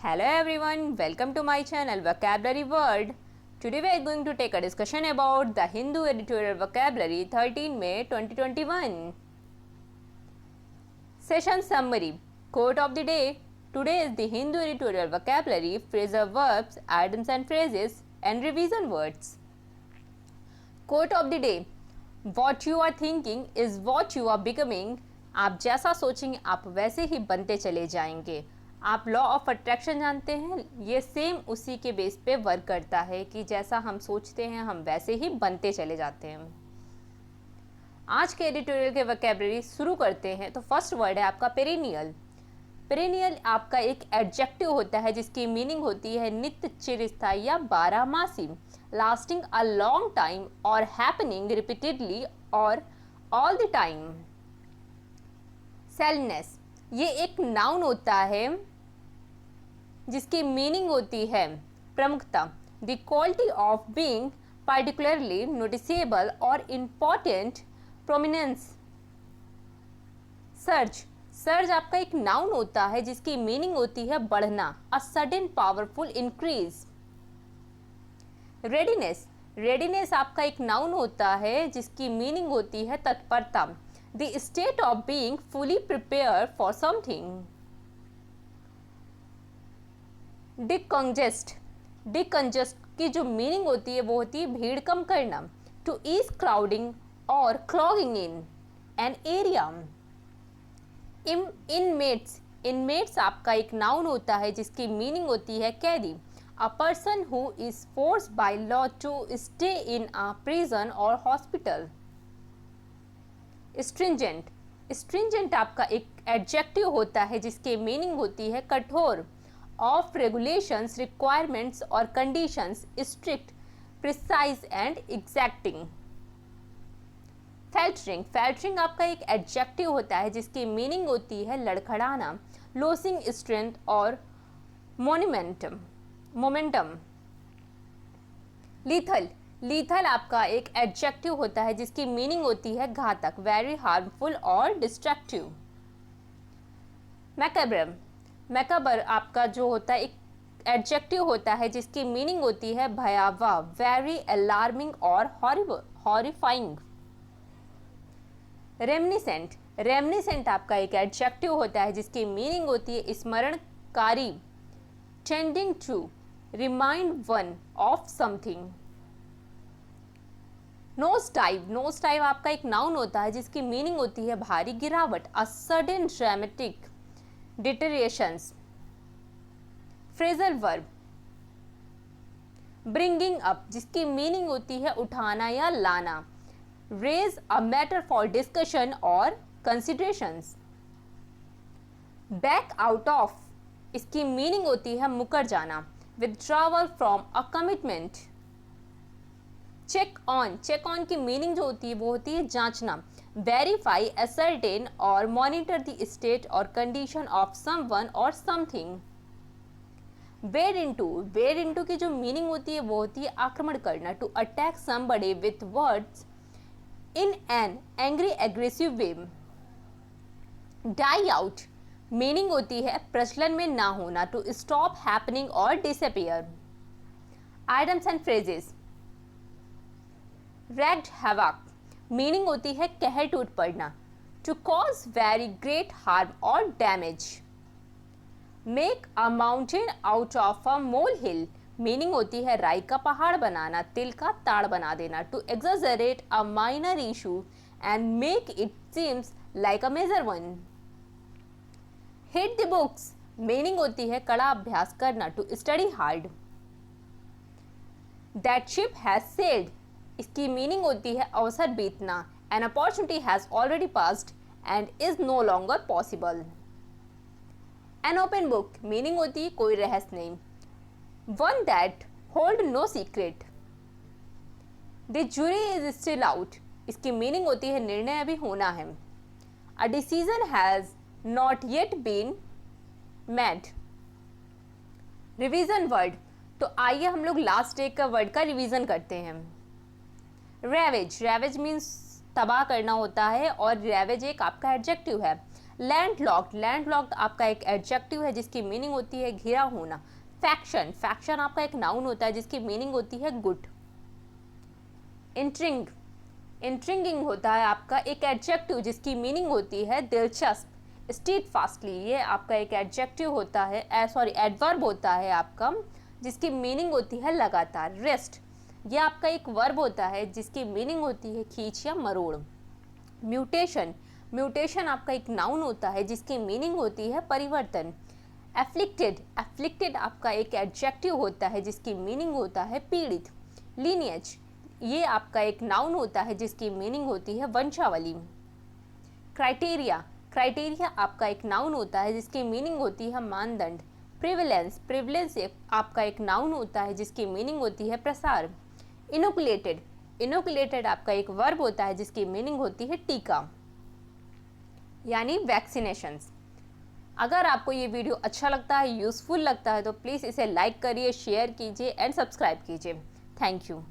Hello everyone, welcome to my channel Vocabulary World. Today we are going to take a discussion about the Hindu editorial vocabulary 13 May 2021. Session summary. Quote of the day. Today is the Hindu editorial vocabulary, phrasal verbs, items and phrases and revision words. Quote of the day. What you are thinking is what you are becoming. आप जैसा सोचेंगे आप वैसे ही बनते चले जाएंगे. आप law of attraction जानते हैं, ये सेम उसी के बेस पे वर्क करता है कि जैसा हम सोचते हैं हम वैसे ही बनते चले जाते हैं. आज के एडिटोरियल के वोकैबुलरी शुरू करते हैं. तो फर्स्ट वर्ड है आपका पेरिनियल. पेरिनियल आपका एक एडजेक्टिव होता है जिसकी मीनिंग होती है नित्य, चिरस्थायी या बारहमासी, लास्टिंग अ लॉन्ग टाइम और हैपनिंग रिपीटेडली और ऑल द टाइम. सेलनेस ये एक नाउन होता है जिसकी मीनिंग होती है प्रमुखता, the quality of being particularly noticeable और इम्पॉर्टेंट प्रोमिनेंस. सर्ज सर्ज आपका एक नाउन होता है जिसकी मीनिंग होती है बढ़ना, a sudden powerful increase. Readiness readiness आपका एक नाउन होता है जिसकी मीनिंग होती है तत्परता, the state of being fully prepared for something. Decongest की जो मीनिंग होती है वो होती है भीड़ कम करना, to ease crowding और clogging in an area. Inmates आपका एक नाउन होता है जिसकी मीनिंग होती है कैदी, a person who is forced by law to stay in a prison or hospital. Stringent आपका एक एडजेक्टिव होता है जिसकी मीनिंग होती है कठोर, ऑफ रेगुलेशंस, रिक्वायरमेंट्स और conditions, strict, precise and exacting. Faltering आपका एक एडजेक्टिव होता है जिसकी मीनिंग होती है लड़खड़ाना, लॉसिंग स्ट्रेंथ और मोमेंटम. लीथल आपका एक एडजेक्टिव होता है जिसकी मीनिंग होती है घातक, वेरी हार्मफुल और डिस्ट्रक्टिव. मैकाबर आपका जो होता है एक एडजेक्टिव होता है जिसकी मीनिंग होती है भयावह, वेरी अलार्मिंग और हॉरिफाइंग. रेमनिसेंट आपका एक एडजेक्टिव होता है जिसकी मीनिंग होती है स्मरणकारी, tending to remind one of something. Nosedive आपका एक नाउन होता है जिसकी मीनिंग होती है भारी गिरावट, a sudden dramatic deteriorations. Phrasal verb bringing up जिसकी मीनिंग होती है उठाना या लाना, raise a matter for discussion और कंसिडरेशंस. बैक आउट ऑफ इसकी मीनिंग होती है मुकर जाना, withdrawal from a commitment. Check on की मीनिंग जो होती है वो होती है जांचना, वेरीफाई, एसर्टेन और मॉनिटर द स्टेट और कंडीशन ऑफ समवन और समथिंग. वेड इनटू की जो मीनिंग होती है वो होती है आक्रमण करना, to attack somebody with words in an angry aggressive way. Die out meaning होती है प्रचलन में ना होना, टू स्टॉप हैपनिंग और disappear. Items and phrases. wreaked havoc meaning होती है कहर टूट पड़ना, to cause very great harm or damage. make a mountain out of a molehill meaning होती है राई का पहाड़ बनाना, तिल का ताड़ बना देना, to exaggerate a minor issue and make it seems like a major one. hit the books meaning होती है कड़ा अभ्यास करना, to study hard. that ship has sailed इसकी मीनिंग होती है अवसर बीतना, an opportunity has already passed and is no longer possible. an open book meaning होती है कोई रहस्य नहीं, one that hold no secret. the jury is still out इसकी मीनिंग होती है निर्णय अभी होना है, a decision has not yet been made. Revision word. तो आइए हम लोग लास्ट एक वर्ड का रिवीजन करते हैं. रेवेज मीन्स तबाह करना होता है और रेवेज एक आपका एडजेक्टिव है. लैंडलॉक्ड आपका एक एडजेक्टिव है जिसकी मीनिंग होती है घिरा होना। फैक्शन आपका एक नाउन होता है जिसकी मीनिंग होती है गुड। इंट्रिंगिंग होता है आपका एक एडजेक्टिव जिसकी मीनिंग होती है दिलचस्प। स्टीडफास्टली ये आपका एक एडजेक्टिव होता है, एडवर्ब होता है आपका, जिसकी मीनिंग होती है लगातार। रेस्ट ये आपका एक वर्ब होता है जिसकी मीनिंग होती है खींच या मरोड़। म्यूटेशन आपका एक नाउन होता है जिसकी मीनिंग होती है परिवर्तन। एफ्लिक्टेड आपका एक एडजेक्टिव होता है जिसकी मीनिंग होता है पीड़ित। लीनिएज ये आपका एक नाउन होता है जिसकी मीनिंग होती है वंशावली। क्राइटेरिया आपका एक नाउन होता है जिसकी मीनिंग होती है मानदंड। प्रिविलेंस आपका एक नाउन होता है जिसकी मीनिंग होती है प्रसार। इनोकुलेटेड आपका एक वर्ब होता है जिसकी मीनिंग होती है टीका यानी वैक्सीनेशंस। अगर आपको ये वीडियो अच्छा लगता है, यूज़फुल लगता है तो प्लीज़ इसे लाइक करिए, शेयर कीजिए एंड सब्सक्राइब कीजिए। Thank you.